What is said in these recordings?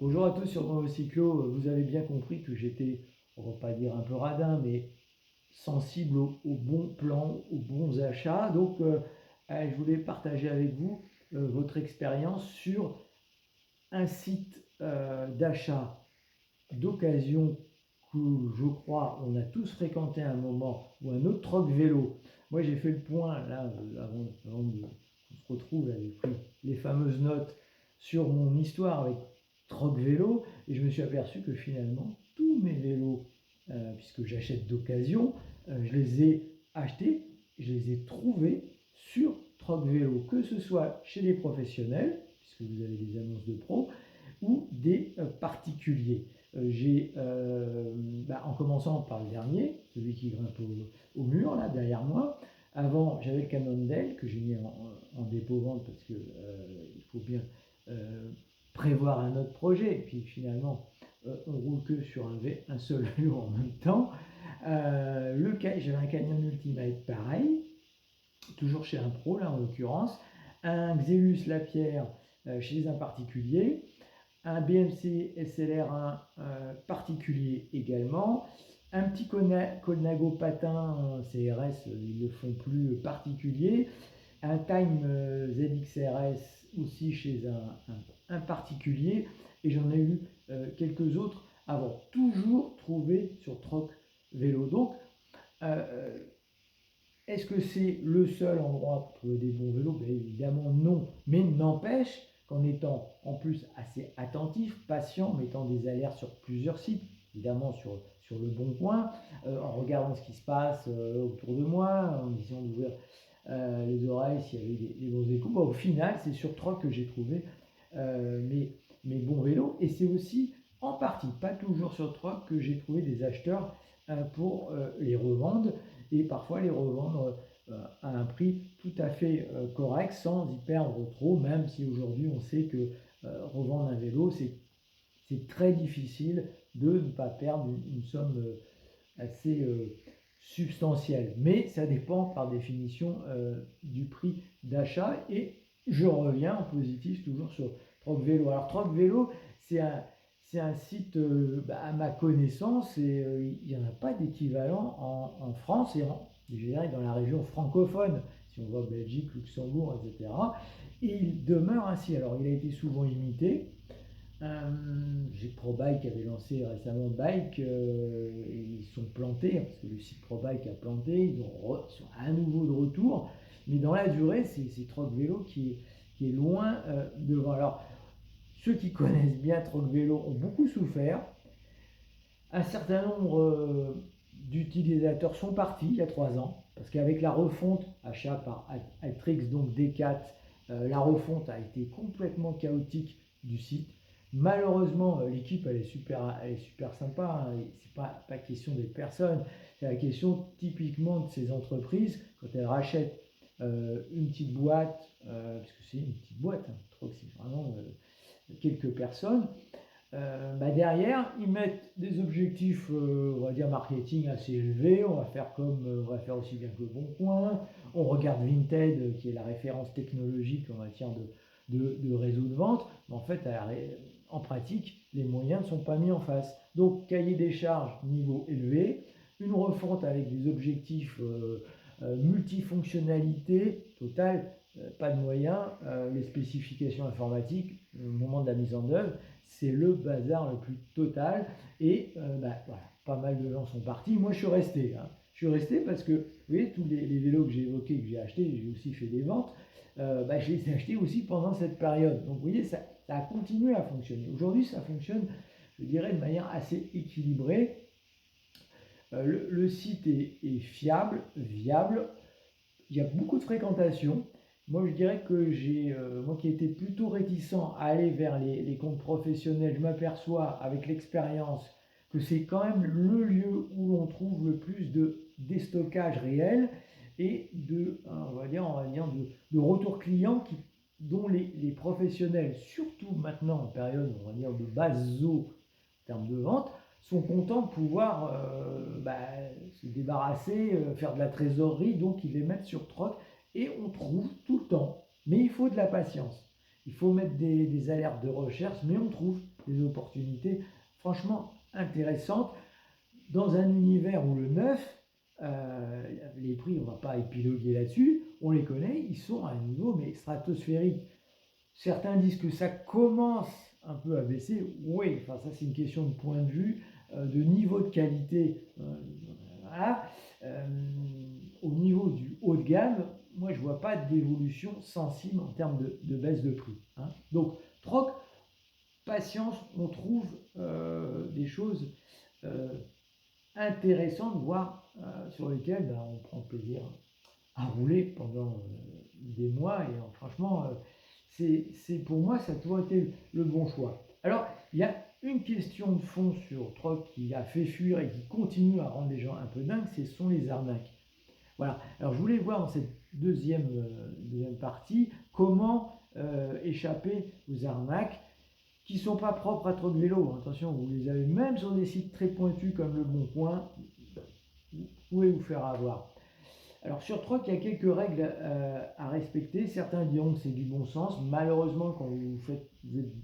Bonjour à tous sur Monocyclo. Vous avez bien compris que j'étais, on va pas dire un peu radin, mais sensible aux bons plans, aux bons achats. Donc, je voulais partager avec vous votre expérience sur un site d'achat d'occasion que je crois on a tous fréquenté à un moment, ou un autre Troc Vélo. Moi, j'ai fait le point là avant qu'on se retrouve avec les fameuses notes sur mon histoire avec Troc Vélo, et je me suis aperçu que finalement tous mes vélos, puisque j'achète d'occasion, je les ai achetés, je les ai trouvés sur Troc Vélo, que ce soit chez les professionnels, puisque vous avez des annonces de pros, ou des particuliers. En commençant par le dernier, celui qui grimpe au mur, là, derrière moi. Avant, j'avais le Cannondale que j'ai mis en dépôt-vente parce qu'il faut bien prévoir un autre projet. Et puis finalement, on roule que sur un seul vélo en même temps. J'avais un Canyon Ultimate pareil, toujours chez un pro, là en l'occurrence. Un Xelus Lapierre chez un particulier. Un BMC SLR1 particulier également, un petit Colnago patin CRS, ils ne le font plus, particulier, un Time ZXRS aussi chez un particulier, et j'en ai eu quelques autres avant, toujours trouvés sur Troc Vélo. Donc, est-ce que c'est le seul endroit pour trouver des bons vélos? Bien évidemment non, mais n'empêche qu'en étant en plus assez attentif, patient, mettant des alertes sur plusieurs sites, évidemment sur le bon coin, en regardant ce qui se passe autour de moi, en essayant d'ouvrir les oreilles s'il y avait des bons échos, au final c'est sur Troc que j'ai trouvé mes bons vélos, et c'est aussi en partie, pas toujours sur Troc, que j'ai trouvé des acheteurs pour les revendre, et parfois les revendre à un prix tout à fait correct sans y perdre trop, même si aujourd'hui on sait que revendre un vélo c'est très difficile de ne pas perdre une somme assez substantielle, mais ça dépend par définition du prix d'achat. Et je reviens en positif toujours sur Troc Vélo. Alors Troc Vélo, c'est un site à ma connaissance, et il n'y en a pas d'équivalent en France et je dirais dans la région francophone, si on voit Belgique, Luxembourg, etc. Et il demeure ainsi. Alors il a été souvent imité. J'ai ProBike qui avait lancé récemment Bike, et ils sont plantés, parce que le site ProBike a planté, ils sont à nouveau de retour, mais dans la durée, c'est Troc Vélo qui est loin devant. Alors, ceux qui connaissent bien Troc Vélo ont beaucoup souffert. Un certain nombre d'utilisateurs sont partis il y a 3 ans, parce qu'avec la refonte, achat par Altrix, donc D4, la refonte a été complètement chaotique du site. Malheureusement, l'équipe elle est super sympa, hein. C'est pas question des personnes, c'est la question typiquement de ces entreprises quand elles rachètent une petite boîte, parce que c'est une petite boîte, hein, je trouve que c'est vraiment quelques personnes. Derrière, ils mettent des objectifs, on va dire marketing assez élevés. On va faire aussi bien que le Bon Coin. On regarde Vinted, qui est la référence technologique en matière de réseau de vente. Mais en fait, en pratique, les moyens ne sont pas mis en face. Donc, cahier des charges niveau élevé, une refonte avec des objectifs multifonctionnalité totale, pas de moyens, les spécifications informatiques, au moment de la mise en œuvre, c'est le bazar le plus total. Et voilà, pas mal de gens sont partis. Moi, je suis resté. Hein. Je suis resté parce que, vous voyez, tous les vélos que j'ai évoqués, que j'ai achetés, j'ai aussi fait des ventes, je les ai achetés aussi pendant cette période. Donc, vous voyez, ça a continué à fonctionner. Aujourd'hui, ça fonctionne, je dirais, de manière assez équilibrée. Le site est fiable, viable. Il y a beaucoup de fréquentation. Moi, je dirais que moi qui étais plutôt réticent à aller vers les comptes professionnels, je m'aperçois avec l'expérience que c'est quand même le lieu où l'on trouve le plus de déstockage réel et on va dire de retour client dont les professionnels, surtout maintenant en période, on va dire, de basse eau en termes de vente, sont contents de pouvoir se débarrasser, faire de la trésorerie, donc ils les mettent sur Troc, et on trouve tout le temps. Mais il faut de la patience. Il faut mettre des alertes de recherche, mais on trouve. des opportunités franchement intéressantes dans un univers où le neuf, les prix, on ne va pas épiloguer là-dessus, on les connaît, ils sont à un niveau mais stratosphérique. Certains disent que ça commence un peu à baisser. Oui, enfin ça c'est une question de point de vue, de niveau de qualité. Voilà. Au niveau du haut de gamme, moi je ne vois pas d'évolution sensible en termes de baisse de prix. Hein. Donc troc, patience, on trouve des choses intéressantes, voire sur lesquelles on prend plaisir à rouler pendant des mois. Et franchement, c'est pour moi, ça a toujours été le bon choix. Alors, il y a une question de fond sur Troc qui a fait fuir et qui continue à rendre les gens un peu dingues, ce sont les arnaques. Voilà. Alors, je voulais voir dans cette deuxième partie comment échapper aux arnaques qui ne sont pas propres à Troc Vélo. Attention, vous les avez même sur des sites très pointus comme Le Bon Coin, vous pouvez vous faire avoir. Alors sur Troc, il y a quelques règles à respecter. Certains diront que c'est du bon sens. Malheureusement, quand vous êtes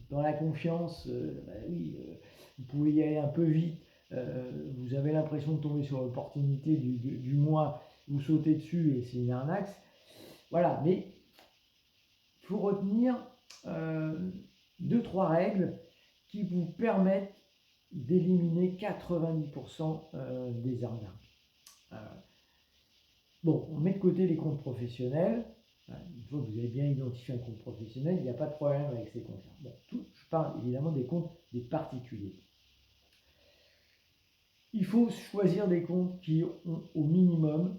dans la confiance, vous pouvez y aller un peu vite. Vous avez l'impression de tomber sur l'opportunité du mois, vous sautez dessus et c'est une arnaque. Voilà, mais il faut retenir 2-3 règles qui vous permettent d'éliminer 90% des arnaques. Bon, on met de côté les comptes professionnels. Une fois que vous avez bien identifié un compte professionnel, il n'y a pas de problème avec ces comptes-là. Bon, je parle évidemment des comptes des particuliers. Il faut choisir des comptes qui ont au minimum,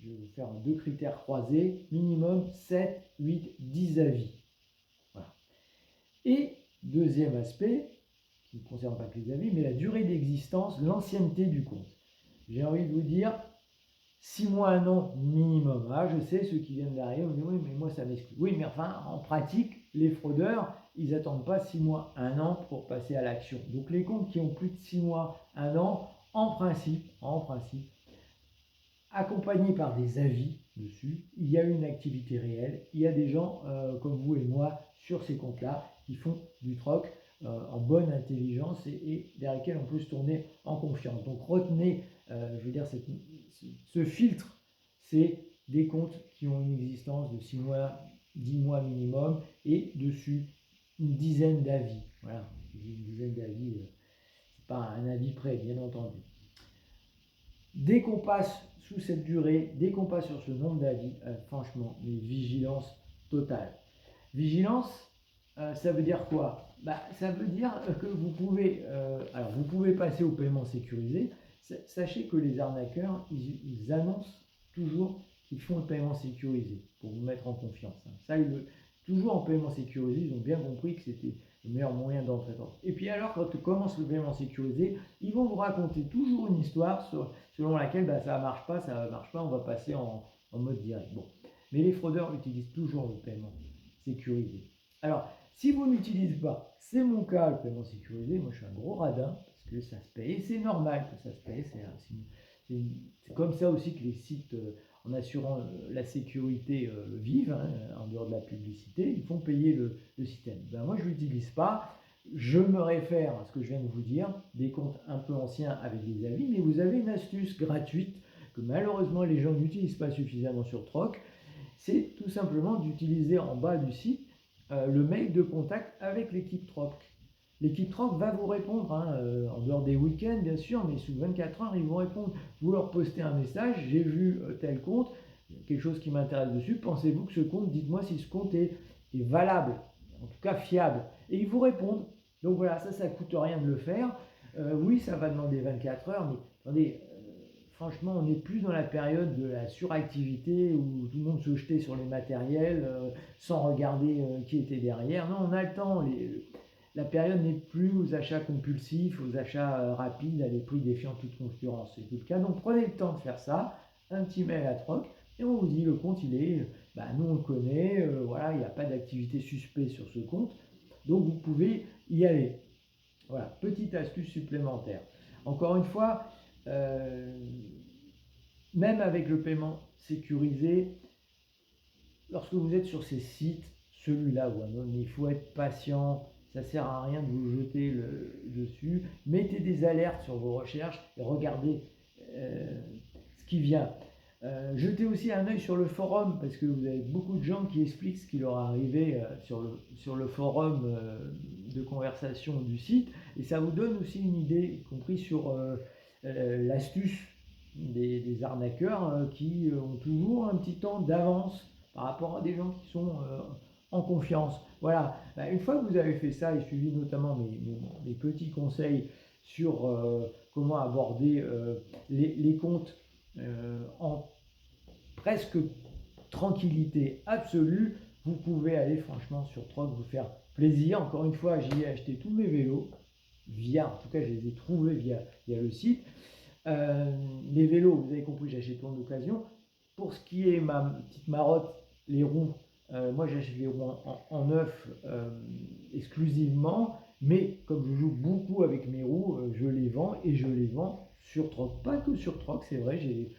je vais vous faire 2 critères croisés, minimum 7, 8, 10 avis. Voilà. Et deuxième aspect, qui ne concerne pas que les avis, mais la durée d'existence, l'ancienneté du compte. J'ai envie de vous dire, 6 mois, 1 an minimum. Ah, je sais, ceux qui viennent derrière, on dit oui, mais moi ça m'exclut. Oui, mais enfin, en pratique, les fraudeurs, ils n'attendent pas 6 mois, 1 an pour passer à l'action. Donc les comptes qui ont plus de 6 mois, 1 an, en principe, accompagnés par des avis dessus, il y a une activité réelle, il y a des gens comme vous et moi sur ces comptes-là qui font du troc en bonne intelligence et vers lesquels on peut se tourner en confiance. Donc retenez, je veux dire, ce filtre, c'est des comptes qui ont une existence de 6 mois, 10 mois minimum et dessus une dizaine d'avis. Voilà, une dizaine d'avis, c'est pas un avis près, bien entendu. Dès qu'on passe sous cette durée, dès qu'on passe sur ce nombre d'avis, franchement, mais vigilance totale. Vigilance, ça veut dire quoi? Ça veut dire que vous pouvez, vous pouvez passer au paiement sécurisé. Sachez que les arnaqueurs, ils annoncent toujours qu'ils font le paiement sécurisé pour vous mettre en confiance. Ça, toujours en paiement sécurisé, ils ont bien compris que c'était le meilleur moyen d'entrer dans. Et puis alors, quand commence le paiement sécurisé, ils vont vous raconter toujours une histoire selon laquelle ça ne marche pas, on va passer en mode direct. Bon. Mais les fraudeurs utilisent toujours le paiement sécurisé. Alors, si vous n'utilisez pas, c'est mon cas, le paiement sécurisé, moi je suis un gros radin, parce que ça se paye, et c'est normal que ça se paye, c'est comme ça aussi que les sites, en assurant la sécurité, vivent, en dehors de la publicité, ils font payer le système. Moi je ne l'utilise pas, je me réfère à ce que je viens de vous dire, des comptes un peu anciens avec des avis, mais vous avez une astuce gratuite que malheureusement les gens n'utilisent pas suffisamment sur Troc, c'est tout simplement d'utiliser en bas du site le mail de contact avec l'équipe Troc. L'équipe Troc va vous répondre, en dehors des week-ends bien sûr, mais sous 24 heures, ils vont répondre. Vous leur postez un message, j'ai vu tel compte, quelque chose qui m'intéresse dessus, pensez-vous que ce compte, dites-moi si ce compte est valable, en tout cas fiable. Et ils vous répondent. Donc voilà, ça ne coûte rien de le faire. Oui, ça va demander 24 heures, mais attendez, franchement, on n'est plus dans la période de la suractivité où tout le monde se jetait sur les matériels sans regarder qui était derrière. Non, on a le temps. La période n'est plus aux achats compulsifs, aux achats rapides à des prix défiant toute concurrence. C'est tout le cas. Donc prenez le temps de faire ça. Un petit mail à Troc et on vous dit le compte il est, nous on le connaît, voilà, il n'y a pas d'activité suspecte sur ce compte. Donc vous pouvez y aller. Voilà, petite astuce supplémentaire. Encore une fois, même avec le paiement sécurisé, lorsque vous êtes sur ces sites, celui-là ou un autre, il faut être patient, ça sert à rien de vous jeter dessus. Mettez des alertes sur vos recherches et regardez ce qui vient. Jetez aussi un œil sur le forum parce que vous avez beaucoup de gens qui expliquent ce qui leur est arrivé sur le forum de conversation du site et ça vous donne aussi une idée, y compris sur l'astuce des arnaqueurs qui ont toujours un petit temps d'avance par rapport à des gens qui sont en confiance. Voilà, une fois que vous avez fait ça et suivi notamment mes petits conseils sur comment aborder les comptes en presque tranquillité absolue, vous pouvez aller franchement sur Troc vous faire plaisir. Encore une fois, j'y ai acheté tous mes vélos en tout cas je les ai trouvés via le site. Les vélos, vous avez compris, j'achète en occasion. Pour ce qui est ma petite marotte, les roues, moi j'achète les roues en neuf exclusivement, mais comme je joue beaucoup avec mes roues, je les vends et je les vends sur Troc. Pas que sur Troc, c'est vrai, j'ai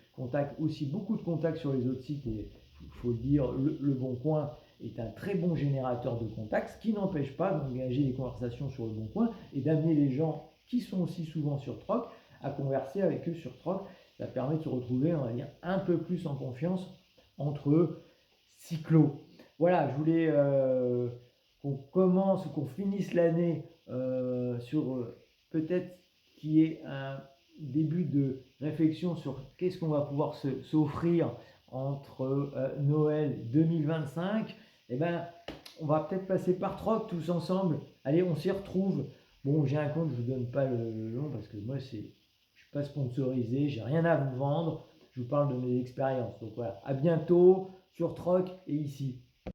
aussi beaucoup de contacts sur les autres sites et il faut le dire, le Bon Coin est un très bon générateur de contacts, ce qui n'empêche pas d'engager des conversations sur le Bon Coin et d'amener les gens qui sont aussi souvent sur Troc à converser avec eux sur Troc. Ça permet de se retrouver, on va dire, un peu plus en confiance entre cyclos. Voilà, je voulais qu'on commence ou qu'on finisse l'année sur peut-être qu'il y ait un début de réflexion sur qu'est-ce qu'on va pouvoir s'offrir entre Noël 2025. Eh ben, on va peut-être passer par Troc tous ensemble. Allez, on s'y retrouve. Bon, j'ai un compte, je ne vous donne pas le nom parce que moi, je ne suis pas sponsorisé, j'ai rien à vous vendre. Je vous parle de mes expériences. Donc voilà, à bientôt sur Troc et ici.